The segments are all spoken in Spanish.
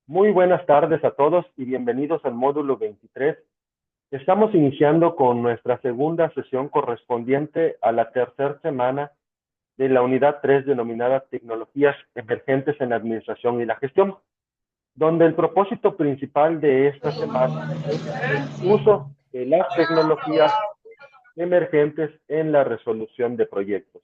Muy buenas tardes a todos y bienvenidos al módulo 23. Estamos iniciando con nuestra segunda sesión correspondiente a la tercera semana de la unidad 3 denominada Tecnologías Emergentes en la Administración y la Gestión, donde el propósito principal de esta semana es el uso de las tecnologías emergentes en la resolución de proyectos.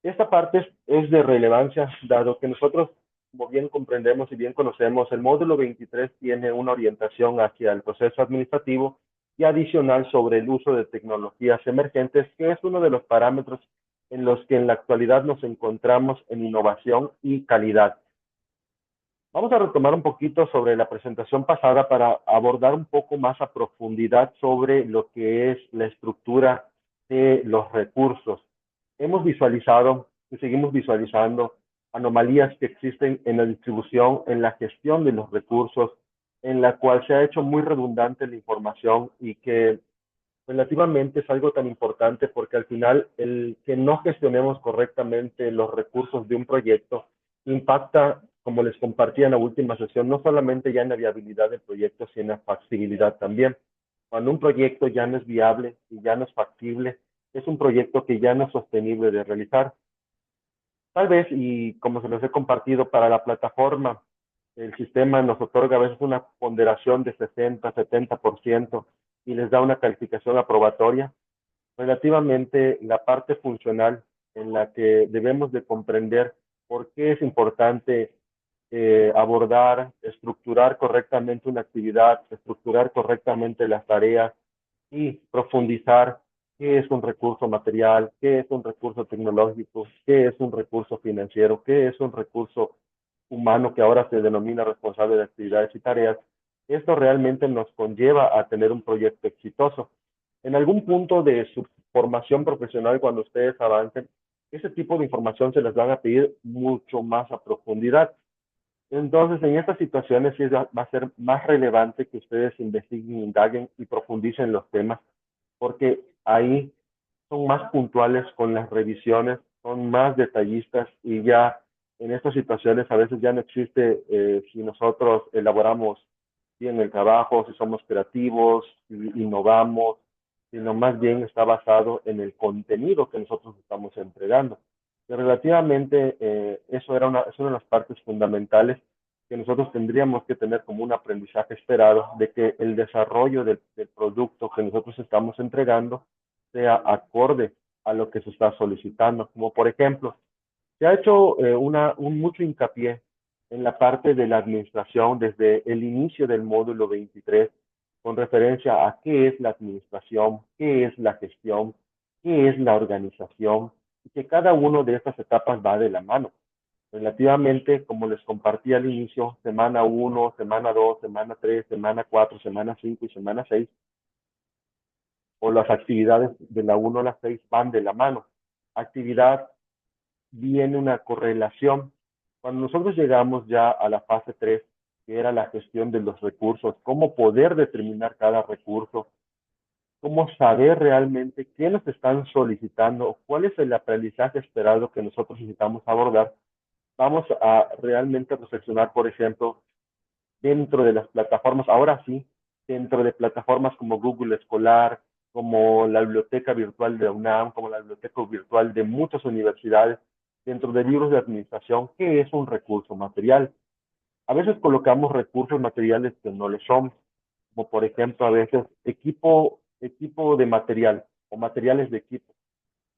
Esta parte es de relevancia, dado que nosotros, como bien comprendemos y bien conocemos, el módulo 23 tiene una orientación hacia el proceso administrativo y adicional sobre el uso de tecnologías emergentes, que es uno de los parámetros en los que en la actualidad nos encontramos en innovación y calidad. Vamos a retomar un poquito sobre la presentación pasada para abordar un poco más a profundidad sobre lo que es la estructura de los recursos. Hemos visualizado y seguimos visualizando anomalías que existen en la distribución, en la gestión de los recursos, en la cual se ha hecho muy redundante la información y que relativamente es algo tan importante porque al final el que no gestionemos correctamente los recursos de un proyecto impacta, como les compartí en la última sesión, no solamente ya en la viabilidad del proyecto, sino en la factibilidad también. Cuando un proyecto ya no es viable y ya no es factible, es un proyecto que ya no es sostenible de realizar. Tal vez, y como se los he compartido para la plataforma, el sistema nos otorga a veces una ponderación de 60, 70% y les da una calificación aprobatoria. Relativamente la parte funcional en la que debemos de comprender por qué es importante abordar, estructurar correctamente una actividad, estructurar correctamente las tareas y profundizar qué es un recurso material, qué es un recurso tecnológico, qué es un recurso financiero, qué es un recurso humano que ahora se denomina responsable de actividades y tareas. Esto realmente nos conlleva a tener un proyecto exitoso. En algún punto de su formación profesional, cuando ustedes avancen, ese tipo de información se les van a pedir mucho más a profundidad. Entonces, en estas situaciones sí va a ser más relevante que ustedes investiguen, indaguen y profundicen los temas, porque ahí son más puntuales con las revisiones, son más detallistas y ya en estas situaciones a veces ya no existe si nosotros elaboramos bien el trabajo, si somos creativos, si innovamos, sino más bien está basado en el contenido que nosotros estamos entregando. Y relativamente es una de las partes fundamentales que nosotros tendríamos que tener como un aprendizaje esperado de que el desarrollo del producto que nosotros estamos entregando sea acorde a lo que se está solicitando. Como por ejemplo, se ha hecho un mucho hincapié en la parte de la administración desde el inicio del módulo 23 con referencia a qué es la administración, qué es la gestión, qué es la organización, y que cada una de estas etapas va de la mano. Relativamente, como les compartí al inicio, semana 1, semana 2, semana 3, semana 4, semana 5 y semana 6, o las actividades de la 1 a la 6 van de la mano. Actividad viene una correlación. Cuando nosotros llegamos ya a la fase 3, que era la gestión de los recursos, cómo poder determinar cada recurso, cómo saber realmente qué nos están solicitando, cuál es el aprendizaje esperado que nosotros necesitamos abordar, vamos a realmente reflexionar, por ejemplo, dentro de las plataformas, ahora sí, dentro de plataformas como Google Escolar, como la biblioteca virtual de la UNAM, como la biblioteca virtual de muchas universidades, dentro de libros de administración, ¿qué es un recurso material? A veces colocamos recursos materiales que no lo son, como por ejemplo a veces equipo de material o materiales de equipo.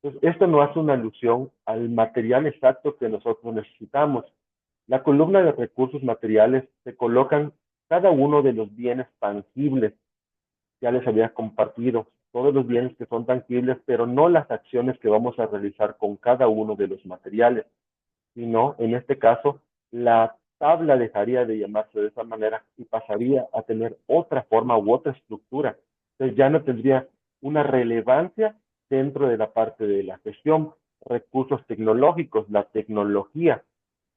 Entonces, esto no hace una alusión al material exacto que nosotros necesitamos. La columna de recursos materiales se colocan cada uno de los bienes tangibles, ya les había compartido, todos los bienes que son tangibles, pero no las acciones que vamos a realizar con cada uno de los materiales, sino en este caso la tabla dejaría de llamarse de esa manera y pasaría a tener otra forma u otra estructura. Entonces ya no tendría una relevancia dentro de la parte de la gestión, recursos tecnológicos, la tecnología.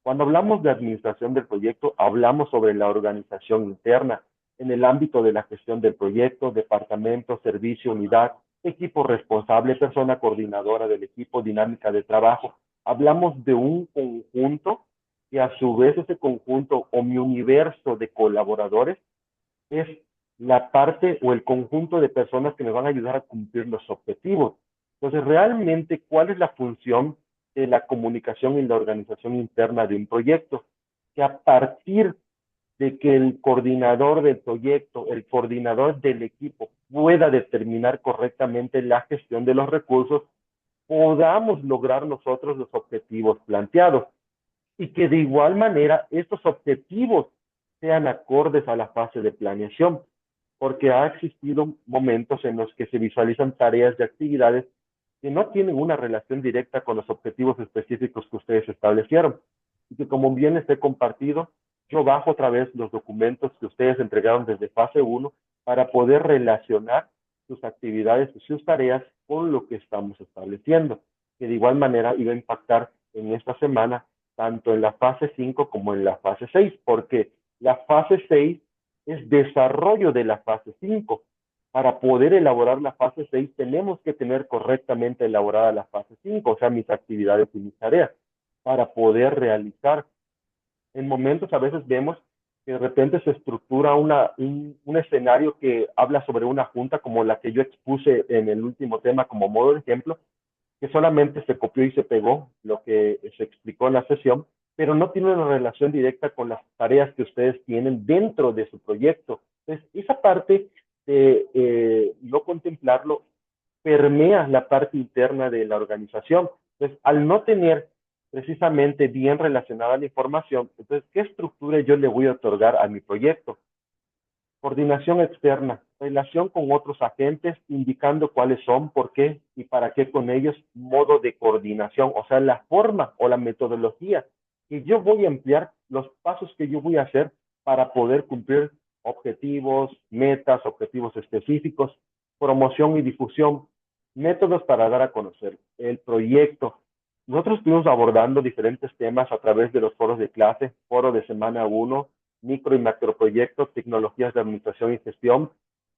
Cuando hablamos de administración del proyecto, hablamos sobre la organización interna en el ámbito de la gestión del proyecto, departamento, servicio, unidad, equipo responsable, persona coordinadora del equipo, dinámica de trabajo. Hablamos de un conjunto y a su vez ese conjunto o mi universo de colaboradores es la parte o el conjunto de personas que me van a ayudar a cumplir los objetivos. Entonces, realmente, ¿cuál es la función de la comunicación y la organización interna de un proyecto? Que a partir de que el coordinador del proyecto, el coordinador del equipo pueda determinar correctamente la gestión de los recursos, podamos lograr nosotros los objetivos planteados y que de igual manera estos objetivos sean acordes a la fase de planeación, porque ha existido momentos en los que se visualizan tareas y actividades que no tienen una relación directa con los objetivos específicos que ustedes establecieron. Y que como bien les he compartido, yo bajo otra vez los documentos que ustedes entregaron desde fase 1 para poder relacionar sus actividades y sus tareas con lo que estamos estableciendo, que de igual manera iba a impactar en esta semana tanto en la fase 5 como en la fase 6, porque la fase 6 es desarrollo de la fase 5. Para poder elaborar la fase 6 tenemos que tener correctamente elaborada la fase 5, o sea, mis actividades y mis tareas, para poder realizar. En momentos a veces vemos que de repente se estructura un escenario que habla sobre una junta como la que yo expuse en el último tema como modo de ejemplo, que solamente se copió y se pegó lo que se explicó en la sesión, pero no tiene una relación directa con las tareas que ustedes tienen dentro de su proyecto. Entonces, esa parte de no contemplarlo permea la parte interna de la organización. Entonces, al no tener precisamente bien relacionada la información, entonces, ¿qué estructura yo le voy a otorgar a mi proyecto? Coordinación externa, relación con otros agentes, indicando cuáles son, por qué y para qué con ellos, modo de coordinación, o sea, la forma o la metodología que yo voy a emplear, los pasos que yo voy a hacer para poder cumplir objetivos, metas, objetivos específicos, promoción y difusión, métodos para dar a conocer el proyecto. Nosotros estuvimos abordando diferentes temas a través de los foros de clase, foro de semana 1, micro y macroproyectos, tecnologías de administración y gestión,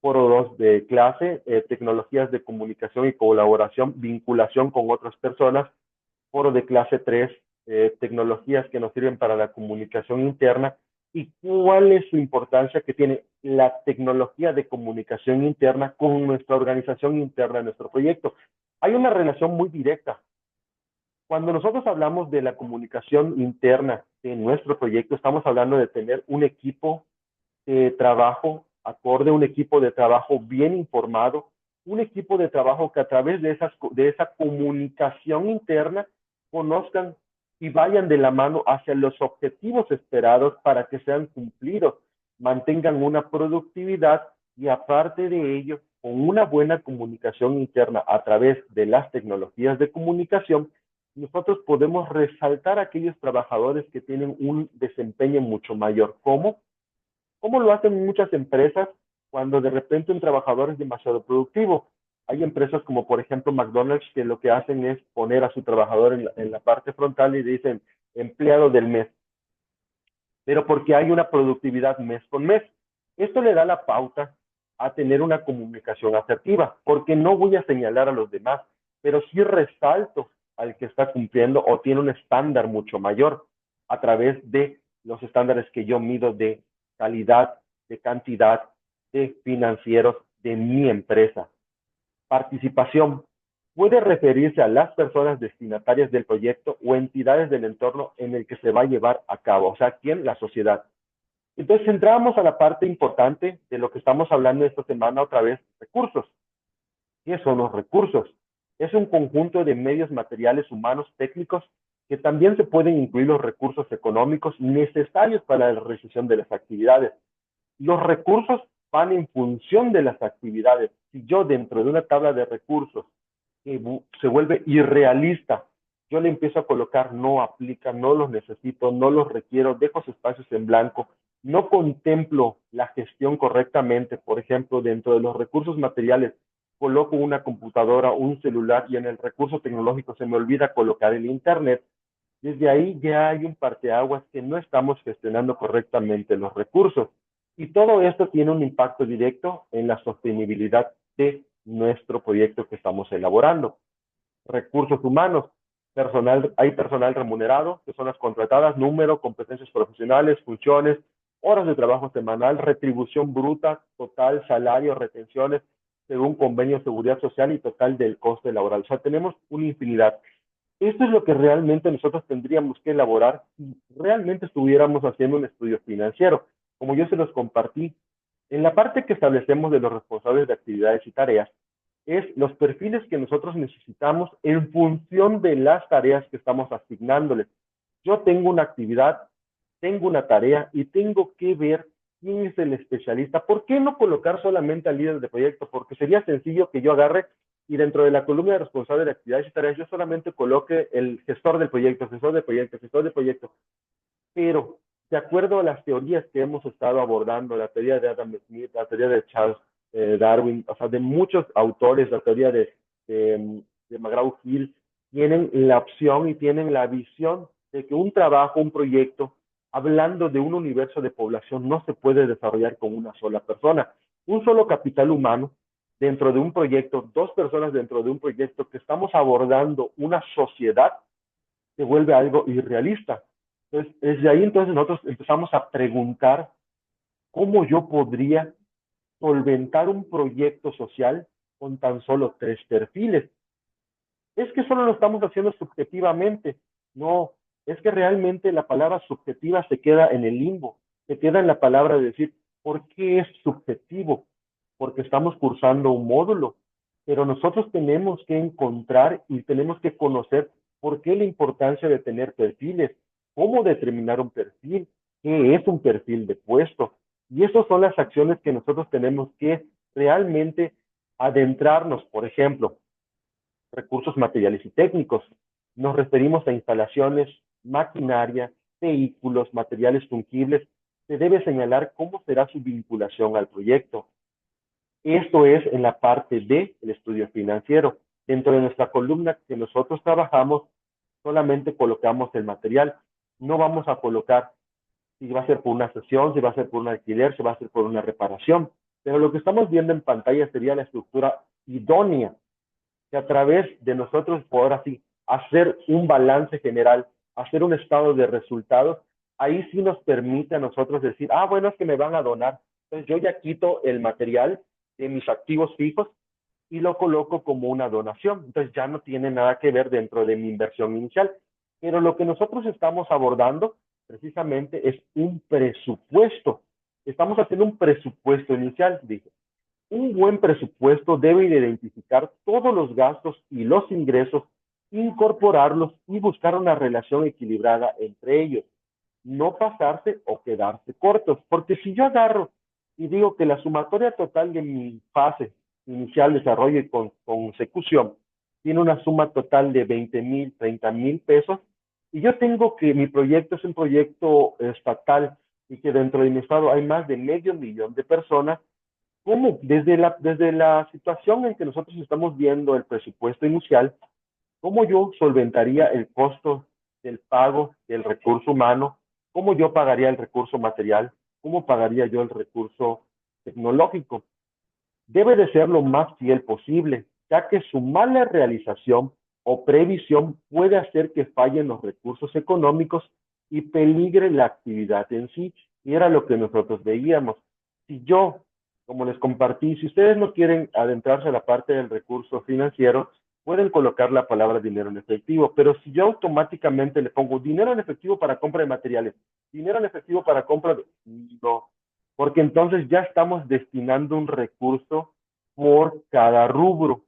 foro 2 de clase, tecnologías de comunicación y colaboración, vinculación con otras personas, foro de clase 3, tecnologías que nos sirven para la comunicación interna y cuál es su importancia que tiene la tecnología de comunicación interna con nuestra organización interna de nuestro proyecto. Hay una relación muy directa. Cuando nosotros hablamos de la comunicación interna de nuestro proyecto, estamos hablando de tener un equipo de trabajo acorde, un equipo de trabajo bien informado, un equipo de trabajo que a través de esa comunicación interna conozcan y vayan de la mano hacia los objetivos esperados para que sean cumplidos, mantengan una productividad y aparte de ello, con una buena comunicación interna a través de las tecnologías de comunicación, nosotros podemos resaltar a aquellos trabajadores que tienen un desempeño mucho mayor. ¿Cómo? ¿Cómo lo hacen muchas empresas cuando de repente un trabajador es demasiado productivo? Hay empresas como por ejemplo McDonald's que lo que hacen es poner a su trabajador en la parte frontal y dicen empleado del mes, pero porque hay una productividad mes con mes. Esto le da la pauta a tener una comunicación asertiva, porque no voy a señalar a los demás, pero sí resalto al que está cumpliendo o tiene un estándar mucho mayor a través de los estándares que yo mido de calidad, de cantidad, de financieros de mi empresa. Participación puede referirse a las personas destinatarias del proyecto o entidades del entorno en el que se va a llevar a cabo, o sea, ¿quién? La sociedad. Entonces, entramos a la parte importante de lo que estamos hablando esta semana otra vez, recursos. ¿Qué son los recursos? Es un conjunto de medios materiales, humanos, técnicos, que también se pueden incluir los recursos económicos necesarios para la realización de las actividades. Los recursos van en función de las actividades. Si yo dentro de una tabla de recursos se vuelve irrealista, yo le empiezo a colocar no aplica, no los necesito, no los requiero, dejo espacios en blanco, no contemplo la gestión correctamente, por ejemplo, dentro de los recursos materiales, coloco una computadora, un celular y en el recurso tecnológico se me olvida colocar el internet, desde ahí ya hay un parteaguas que no estamos gestionando correctamente los recursos. Y todo esto tiene un impacto directo en la sostenibilidad de nuestro proyecto que estamos elaborando. Recursos humanos. hay personal remunerado, que son las contratadas, número, competencias profesionales, funciones, horas de trabajo semanal, retribución bruta, total, salario, retenciones, según convenio de seguridad social y total del coste laboral. O sea, tenemos una infinidad. Esto es lo que realmente nosotros tendríamos que elaborar si realmente estuviéramos haciendo un estudio financiero. Como yo se los compartí, en la parte que establecemos de los responsables de actividades y tareas, es los perfiles que nosotros necesitamos en función de las tareas que estamos asignándoles. Yo tengo una actividad, tengo una tarea y tengo que ver quién es el especialista. ¿Por qué no colocar solamente al líder de proyecto? Porque sería sencillo que yo agarre y dentro de la columna de responsable de actividades y tareas yo solamente coloque el gestor del proyecto, gestor de proyecto, gestor de proyecto. Pero de acuerdo a las teorías que hemos estado abordando, la teoría de Adam Smith, la teoría de Charles Darwin, o sea, de muchos autores, la teoría de McGraw-Hill, tienen la opción y tienen la visión de que un trabajo, un proyecto, hablando de un universo de población, no se puede desarrollar con una sola persona. Un solo capital humano dentro de un proyecto, dos personas dentro de un proyecto que estamos abordando una sociedad, se vuelve algo irrealista. Entonces, desde ahí entonces nosotros empezamos a preguntar cómo yo podría solventar un proyecto social con tan solo tres perfiles. Es que solo lo estamos haciendo subjetivamente. No, es que realmente la palabra subjetiva se queda en el limbo, se queda en la palabra de decir, ¿por qué es subjetivo? Porque estamos cursando un módulo, pero nosotros tenemos que encontrar y tenemos que conocer por qué la importancia de tener perfiles, cómo determinar un perfil, qué es un perfil de puesto. Y esas son las acciones que nosotros tenemos que realmente adentrarnos. Por ejemplo, recursos materiales y técnicos. Nos referimos a instalaciones, maquinaria, vehículos, materiales fungibles. Se debe señalar cómo será su vinculación al proyecto. Esto es en la parte del estudio financiero. Dentro de nuestra columna que nosotros trabajamos, solamente colocamos el material. No vamos a colocar si va a ser por una sesión, si va a ser por un alquiler, si va a ser por una reparación. Pero lo que estamos viendo en pantalla sería la estructura idónea que a través de nosotros poder así hacer un balance general, hacer un estado de resultados, ahí sí nos permite a nosotros decir, ah, bueno, es que me van a donar. Entonces yo ya quito el material de mis activos fijos y lo coloco como una donación. Entonces ya no tiene nada que ver dentro de mi inversión inicial. Pero lo que nosotros estamos abordando precisamente es un presupuesto. Estamos haciendo un presupuesto inicial, dije. Un buen presupuesto debe identificar todos los gastos y los ingresos, incorporarlos y buscar una relación equilibrada entre ellos. No pasarse o quedarse cortos, porque si yo agarro y digo que la sumatoria total de mi fase inicial, desarrollo y consecución tiene una suma total de 20,000, 30,000 pesos, y yo tengo que mi proyecto es un proyecto estatal y que dentro de mi estado hay más de 500,000 de personas, ¿cómo? Desde la situación en que nosotros estamos viendo el presupuesto inicial, ¿cómo yo solventaría el costo del pago del recurso humano? ¿Cómo yo pagaría el recurso material? ¿Cómo pagaría yo el recurso tecnológico? Debe de ser lo más fiel posible, ya que su mala realización o previsión puede hacer que fallen los recursos económicos y peligre la actividad en sí. Y era lo que nosotros veíamos. Si yo, como les compartí, si ustedes no quieren adentrarse a la parte del recurso financiero, pueden colocar la palabra dinero en efectivo, pero si yo automáticamente le pongo dinero en efectivo para compra de materiales, dinero en efectivo para compra de... No, porque entonces ya estamos destinando un recurso por cada rubro.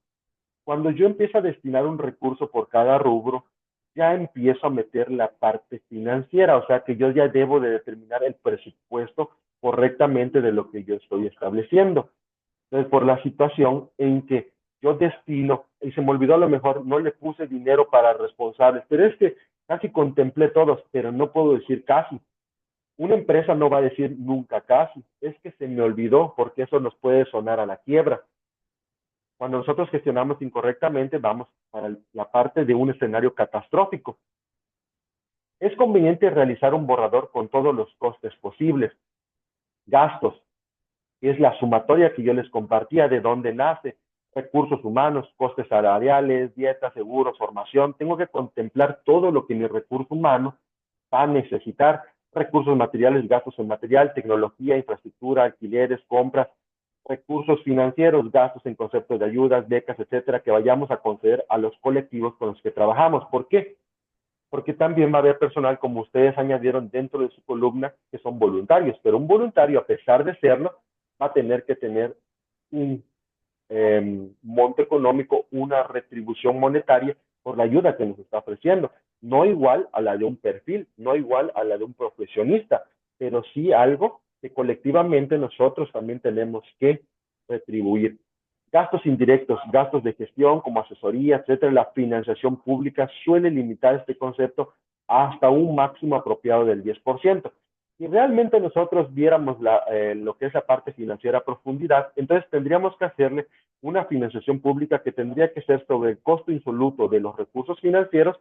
Cuando yo empiezo a destinar un recurso por cada rubro, ya empiezo a meter la parte financiera, o sea que yo ya debo de determinar el presupuesto correctamente de lo que yo estoy estableciendo. Entonces, por la situación en que yo destino, y se me olvidó a lo mejor, no le puse dinero para responsables, pero es que casi contemplé todos, pero no puedo decir casi. Una empresa no va a decir nunca casi, es que se me olvidó, porque eso nos puede sonar a la quiebra. Cuando nosotros gestionamos incorrectamente, vamos para la parte de un escenario catastrófico. Es conveniente realizar un borrador con todos los costes posibles, gastos, que es la sumatoria que yo les compartía, de dónde nace. recursos humanos, costes salariales, dietas, seguros, formación. Tengo que contemplar todo lo que mi recurso humano va a necesitar, recursos materiales, gastos en material, tecnología, infraestructura, alquileres, compras, recursos financieros, gastos en conceptos de ayudas, becas, etcétera, que vayamos a conceder a los colectivos con los que trabajamos. ¿Por qué? Porque también va a haber personal, como ustedes añadieron dentro de su columna, que son voluntarios, pero un voluntario, a pesar de serlo, va a tener que tener un monto económico, una retribución monetaria por la ayuda que nos está ofreciendo. No igual a la de un perfil, no igual a la de un profesionista, pero sí algo que colectivamente nosotros también tenemos que retribuir. Gastos indirectos, gastos de gestión como asesoría, etcétera. La financiación pública suele limitar este concepto hasta un máximo apropiado del 10%. Si realmente nosotros viéramos lo que es la parte financiera a profundidad, entonces tendríamos que hacerle una financiación pública que tendría que ser sobre el costo insoluto de los recursos financieros,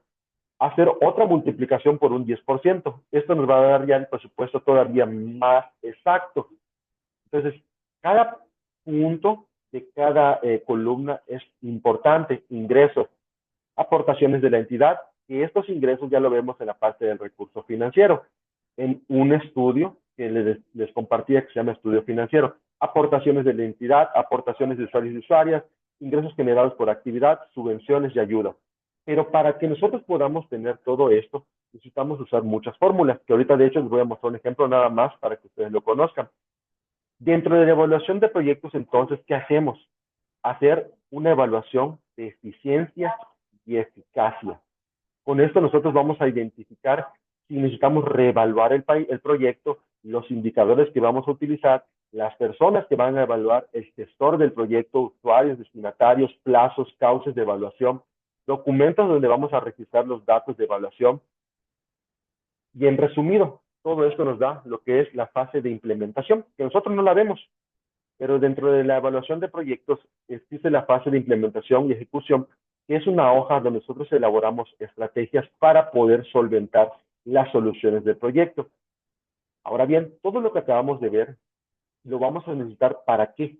hacer otra multiplicación por un 10%. Esto nos va a dar ya el presupuesto todavía más exacto. Entonces, cada punto de cada columna es importante. Ingresos, aportaciones de la entidad, y estos ingresos ya lo vemos en la parte del recurso financiero, en un estudio que les compartía que se llama estudio financiero. Aportaciones de la entidad, aportaciones de usuarios y usuarias, ingresos generados por actividad, subvenciones y ayuda. Pero para que nosotros podamos tener todo esto, necesitamos usar muchas fórmulas, que ahorita de hecho les voy a mostrar un ejemplo nada más para que ustedes lo conozcan. Dentro de la evaluación de proyectos, entonces, ¿qué hacemos? Hacer una evaluación de eficiencia y eficacia. Con esto nosotros vamos a identificar si necesitamos reevaluar el proyecto, los indicadores que vamos a utilizar, las personas que van a evaluar, el gestor del proyecto, usuarios, destinatarios, plazos, causas de evaluación, documentos donde vamos a registrar los datos de evaluación. Y en resumido, todo esto nos da lo que es la fase de implementación, que nosotros no la vemos, pero dentro de la evaluación de proyectos existe la fase de implementación y ejecución, que es una hoja donde nosotros elaboramos estrategias para poder solventar las soluciones del proyecto. Ahora bien, todo lo que acabamos de ver lo vamos a necesitar ¿para qué?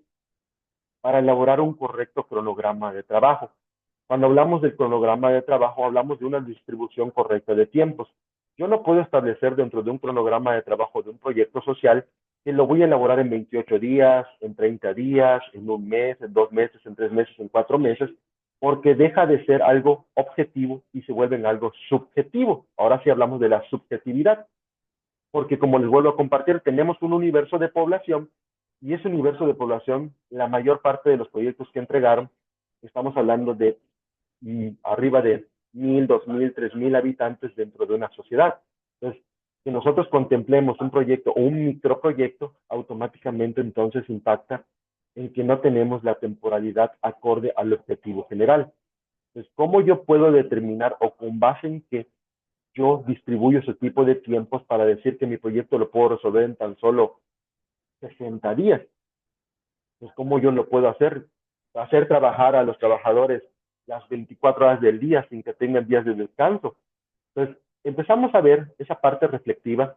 Para elaborar un correcto cronograma de trabajo. Cuando hablamos del cronograma de trabajo, hablamos de una distribución correcta de tiempos. Yo no puedo establecer dentro de un cronograma de trabajo de un proyecto social que lo voy a elaborar en 28 días, en 30 días, en un mes, en 2 meses, en 3 meses, en 4 meses, porque deja de ser algo objetivo y se vuelve en algo subjetivo. Ahora sí hablamos de la subjetividad, porque como les vuelvo a compartir, tenemos un universo de población y ese universo de población, la mayor parte de los proyectos que entregaron, estamos hablando de arriba de 1,000, 2,000, 3,000 habitantes dentro de una sociedad. Entonces, que nosotros contemplemos un proyecto o un microproyecto, automáticamente entonces impacta en que no tenemos la temporalidad acorde al objetivo general. Entonces, ¿cómo yo puedo determinar o con base en qué yo distribuyo ese tipo de tiempos para decir que mi proyecto lo puedo resolver en tan solo 60 días? Pues, ¿cómo yo lo puedo hacer? Hacer trabajar a los trabajadores las 24 horas del día sin que tengan días de descanso. Entonces, empezamos a ver esa parte reflexiva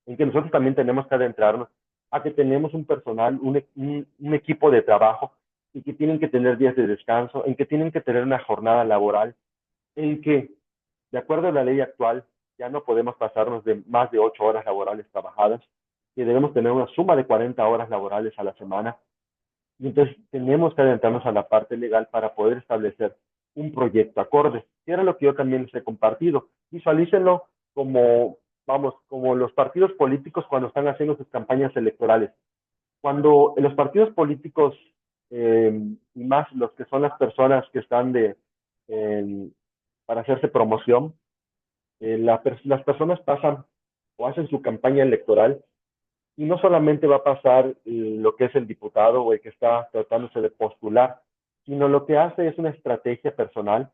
en que nosotros también tenemos que adentrarnos a que tenemos un personal, un equipo de trabajo y que tienen que tener días de descanso, en que tienen que tener una jornada laboral, en que, de acuerdo a la ley actual, ya no podemos pasarnos de más de 8 horas laborales trabajadas, que debemos tener una suma de 40 horas laborales a la semana. Y entonces tenemos que adentrarnos a la parte legal para poder establecer un proyecto acorde. Y era lo que yo también les he compartido. Visualícenlo como, vamos, como los partidos políticos cuando están haciendo sus campañas electorales. Cuando los partidos políticos, y más los que son las personas que están para hacerse promoción, las personas pasan o hacen su campaña electoral y no solamente va a pasar lo que es el diputado o el que está tratándose de postular, sino lo que hace es una estrategia personal,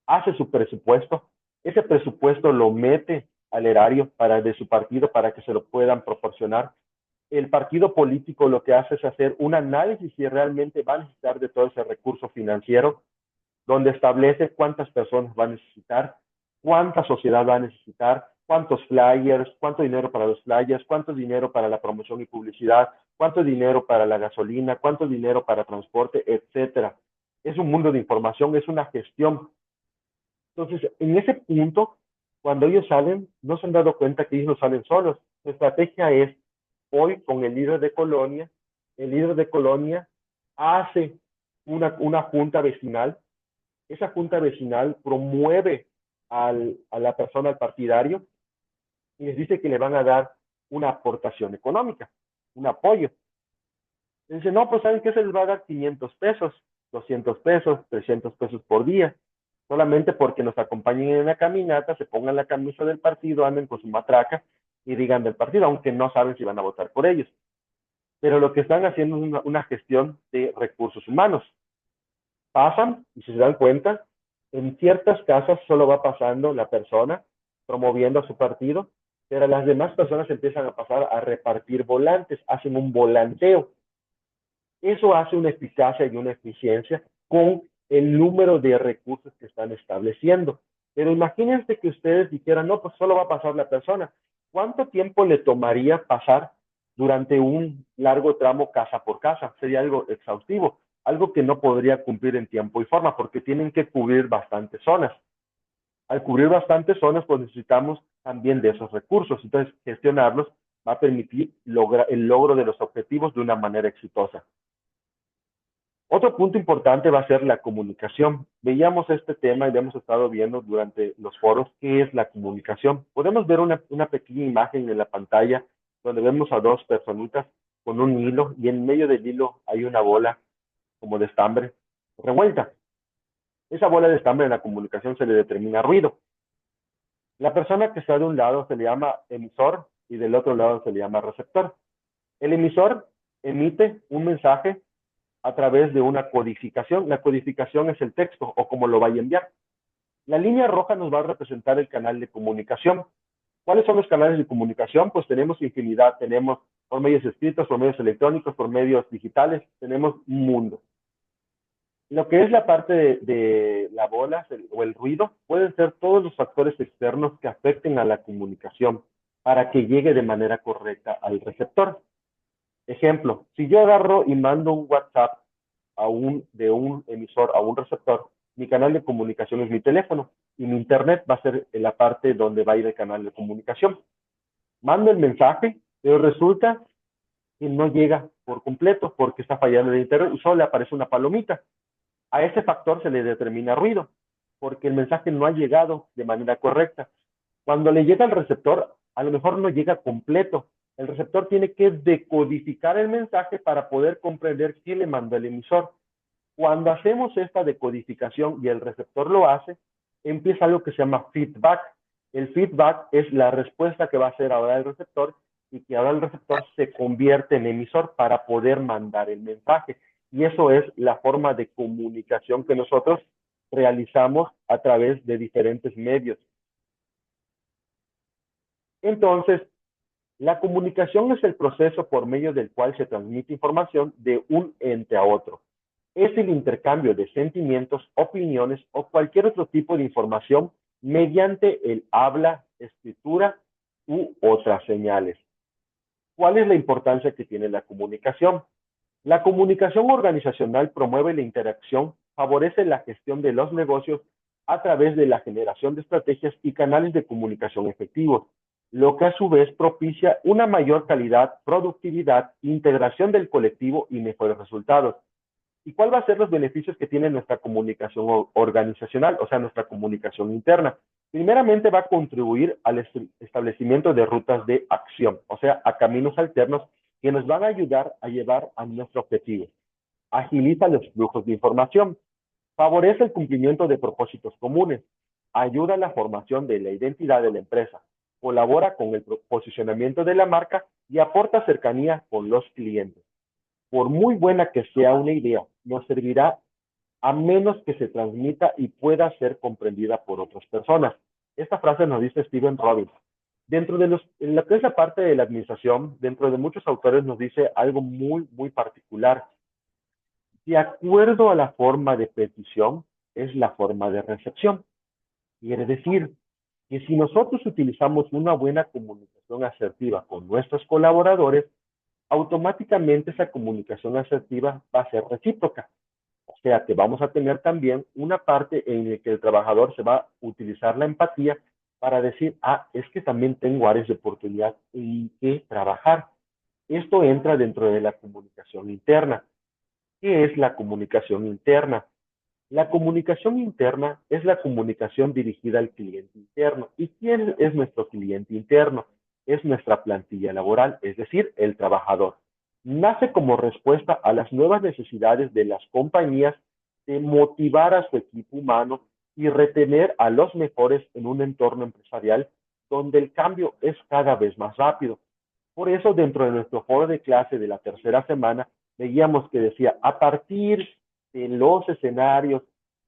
hace su presupuesto, ese presupuesto lo mete al erario de su partido para que se lo puedan proporcionar. El partido político lo que hace es hacer un análisis si realmente va a necesitar de todo ese recurso financiero, donde establece cuántas personas va a necesitar, cuánta sociedad va a necesitar, cuántos flyers, cuánto dinero para los flyers, cuánto dinero para la promoción y publicidad, cuánto dinero para la gasolina, cuánto dinero para transporte, etcétera. Es un mundo de información, es una gestión. Entonces, en ese punto, cuando ellos salen, no se han dado cuenta que ellos no salen solos. Su estrategia es, hoy con el líder de colonia hace una junta vecinal. Esa junta vecinal promueve a la persona, al partidario, y les dice que le van a dar una aportación económica, un apoyo. Dice, no, pues ¿saben qué? Se les va a dar 500 pesos, 200 pesos, 300 pesos por día, solamente porque nos acompañen en la caminata, se pongan la camisa del partido, anden con su matraca y digan del partido, aunque no saben si van a votar por ellos. Pero lo que están haciendo es una gestión de recursos humanos. Pasan, y si se dan cuenta, en ciertas casas solo va pasando la persona promoviendo a su partido, pero las demás personas empiezan a pasar a repartir volantes, hacen un volanteo. Eso hace una eficacia y una eficiencia con el número de recursos que están estableciendo. Pero imagínense que ustedes dijeran, no, pues solo va a pasar la persona. ¿Cuánto tiempo le tomaría pasar durante un largo tramo casa por casa? Sería algo exhaustivo, algo que no podría cumplir en tiempo y forma, porque tienen que cubrir bastantes zonas. Al cubrir bastantes zonas, pues necesitamos también de esos recursos. Entonces, gestionarlos va a permitir el logro de los objetivos de una manera exitosa. Otro punto importante va a ser la comunicación. Veíamos este tema y lo hemos estado viendo durante los foros, ¿qué es la comunicación? Podemos ver una pequeña imagen en la pantalla donde vemos a dos personitas con un hilo y en medio del hilo hay una bola como de estambre revuelta. Esa bola de estambre en la comunicación se le determina ruido. La persona que está de un lado se le llama emisor y del otro lado se le llama receptor. El emisor emite un mensaje a través de una codificación. La codificación es el texto o cómo lo vaya a enviar. La línea roja nos va a representar el canal de comunicación. ¿Cuáles son los canales de comunicación? Pues tenemos infinidad. Tenemos por medios escritos, por medios electrónicos, por medios digitales. Tenemos un mundo. Lo que es la parte de la bola o el ruido pueden ser todos los factores externos que afecten a la comunicación para que llegue de manera correcta al receptor. Ejemplo, si yo agarro y mando un WhatsApp de un emisor a un receptor, mi canal de comunicación es mi teléfono y mi internet va a ser la parte donde va a ir el canal de comunicación. Mando el mensaje, pero resulta que no llega por completo porque está fallando el internet y solo le aparece una palomita. A ese factor se le determina ruido porque el mensaje no ha llegado de manera correcta. Cuando le llega al receptor, a lo mejor no llega completo. El receptor tiene que decodificar el mensaje para poder comprender qué le mandó el emisor. Cuando hacemos esta decodificación y el receptor lo hace, empieza algo que se llama feedback. El feedback es la respuesta que va a hacer ahora el receptor y que ahora el receptor se convierte en emisor para poder mandar el mensaje. Y eso es la forma de comunicación que nosotros realizamos a través de diferentes medios. Entonces, la comunicación es el proceso por medio del cual se transmite información de un ente a otro. Es el intercambio de sentimientos, opiniones o cualquier otro tipo de información mediante el habla, escritura u otras señales. ¿Cuál es la importancia que tiene la comunicación? La comunicación organizacional promueve la interacción, favorece la gestión de los negocios a través de la generación de estrategias y canales de comunicación efectivos, lo que a su vez propicia una mayor calidad, productividad, integración del colectivo y mejores resultados. ¿Y cuál va a ser los beneficios que tiene nuestra comunicación organizacional, o sea, nuestra comunicación interna? Primeramente va a contribuir al establecimiento de rutas de acción, o sea, a caminos alternos que nos van a ayudar a llevar a nuestro objetivo. Agiliza los flujos de información, favorece el cumplimiento de propósitos comunes, ayuda a la formación de la identidad de la empresa, colabora con el posicionamiento de la marca y aporta cercanía con los clientes. Por muy buena que sea una idea, no servirá a menos que se transmita y pueda ser comprendida por otras personas. Esta frase nos dice Stephen Robbins. Dentro de en la tercera parte de la administración, dentro de muchos autores nos dice algo muy particular. De acuerdo a la forma de petición, es la forma de recepción. Quiere decir que si nosotros utilizamos una buena comunicación asertiva con nuestros colaboradores, automáticamente esa comunicación asertiva va a ser recíproca. O sea, que vamos a tener también una parte en la que el trabajador se va a utilizar la empatía para decir, es que también tengo áreas de oportunidad en que trabajar. Esto entra dentro de la comunicación interna. ¿Qué es la comunicación interna? La comunicación interna es la comunicación dirigida al cliente interno. ¿Y quién es nuestro cliente interno? Es nuestra plantilla laboral, es decir, el trabajador. Nace como respuesta a las nuevas necesidades de las compañías de motivar a su equipo humano y retener a los mejores en un entorno empresarial donde el cambio es cada vez más rápido. Por eso, dentro de nuestro foro de clase de la tercera semana, veíamos que decía, a partir de los escenarios,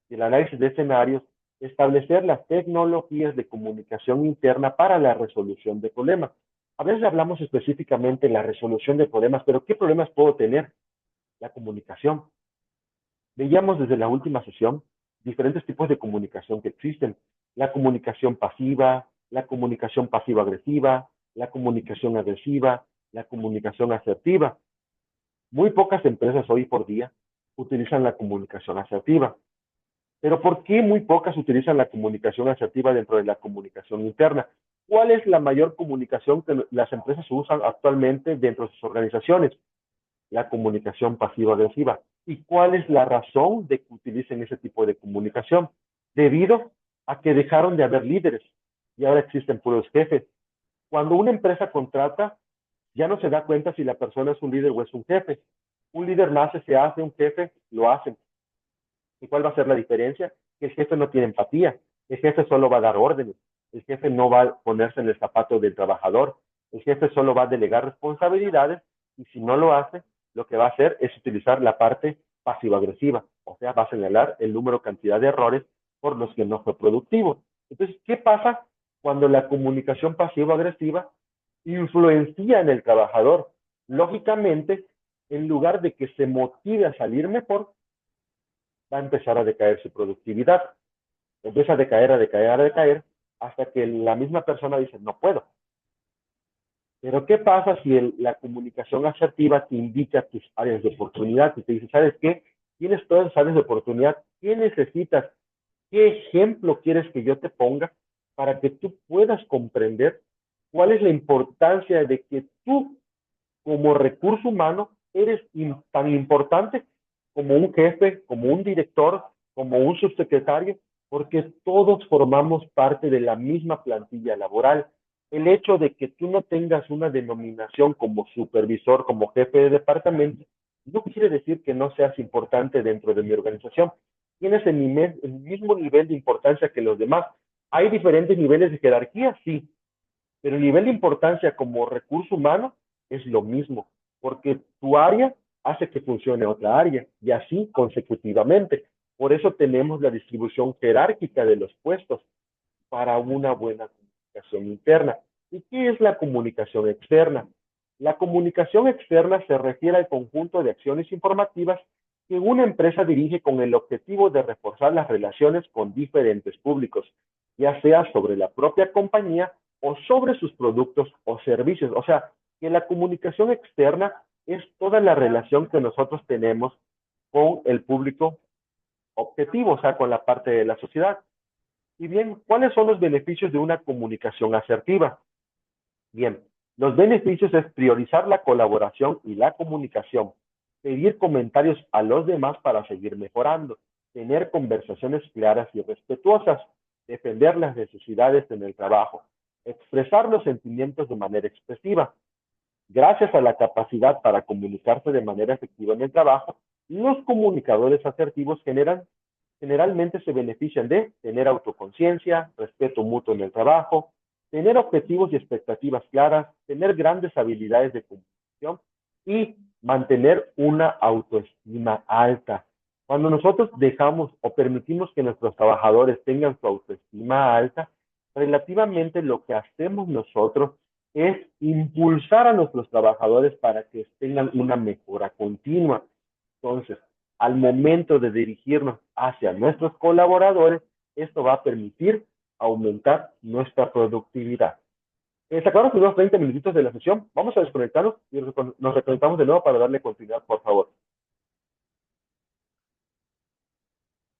del análisis de escenarios, establecer las tecnologías de comunicación interna para la resolución de problemas. A veces hablamos específicamente de la resolución de problemas, pero ¿qué problemas puedo tener? La comunicación. Veíamos desde la última sesión diferentes tipos de comunicación que existen. La comunicación pasiva, la comunicación pasivo-agresiva, la comunicación agresiva, la comunicación asertiva. Muy pocas empresas hoy por día utilizan la comunicación asertiva. Pero ¿por qué muy pocas utilizan la comunicación asertiva dentro de la comunicación interna? ¿Cuál es la mayor comunicación que las empresas usan actualmente dentro de sus organizaciones? La comunicación pasivo-agresiva. ¿Y cuál es la razón de que utilicen ese tipo de comunicación? Debido a que dejaron de haber líderes y ahora existen puros jefes. Cuando una empresa contrata, ya no se da cuenta si la persona es un líder o es un jefe. Un líder nace, se hace, un jefe lo hacen. ¿Y cuál va a ser la diferencia? Que el jefe no tiene empatía. El jefe solo va a dar órdenes. El jefe no va a ponerse en el zapato del trabajador. El jefe solo va a delegar responsabilidades y si no lo hace, lo que va a hacer es utilizar la parte pasivo-agresiva. O sea, va a señalar el número, cantidad de errores por los que no fue productivo. Entonces, ¿qué pasa cuando la comunicación pasivo-agresiva influencia en el trabajador? Lógicamente, en lugar de que se motive a salir mejor, va a empezar a decaer su productividad. Empieza a decaer, a decaer, a decaer, hasta que la misma persona dice, no puedo. Pero ¿qué pasa si la comunicación asertiva te indica tus áreas de oportunidad y te dice, ¿sabes qué? Tienes todas esas áreas de oportunidad. ¿Qué necesitas? ¿Qué ejemplo quieres que yo te ponga para que tú puedas comprender cuál es la importancia de que tú, como recurso humano, eres tan importante como un jefe, como un director, como un subsecretario, porque todos formamos parte de la misma plantilla laboral. El hecho de que tú no tengas una denominación como supervisor, como jefe de departamento, no quiere decir que no seas importante dentro de mi organización. Tienes el mismo nivel de importancia que los demás. ¿Hay diferentes niveles de jerarquía? Sí, pero el nivel de importancia como recurso humano es lo mismo, porque tu área hace que funcione otra área y así consecutivamente. Por eso tenemos la distribución jerárquica de los puestos para una buena comunicación interna. ¿Y qué es la comunicación externa? La comunicación externa se refiere al conjunto de acciones informativas que una empresa dirige con el objetivo de reforzar las relaciones con diferentes públicos, ya sea sobre la propia compañía o sobre sus productos o servicios. O sea, que la comunicación externa es toda la relación que nosotros tenemos con el público objetivo, o sea, con la parte de la sociedad. Y bien, ¿cuáles son los beneficios de una comunicación asertiva? Bien, los beneficios es priorizar la colaboración y la comunicación, pedir comentarios a los demás para seguir mejorando, tener conversaciones claras y respetuosas, defender las necesidades en el trabajo, expresar los sentimientos de manera expresiva. Gracias a la capacidad para comunicarse de manera efectiva en el trabajo, los comunicadores asertivos generalmente se benefician de tener autoconciencia, respeto mutuo en el trabajo, tener objetivos y expectativas claras, tener grandes habilidades de comunicación y mantener una autoestima alta. Cuando nosotros dejamos o permitimos que nuestros trabajadores tengan su autoestima alta, relativamente lo que hacemos nosotros es impulsar a nuestros trabajadores para que tengan una mejora continua. Entonces, al momento de dirigirnos hacia nuestros colaboradores, esto va a permitir aumentar nuestra productividad. Se acabaron los primeros 30 minutitos de la sesión. Vamos a desconectarnos y nos reconectamos de nuevo para darle continuidad, por favor.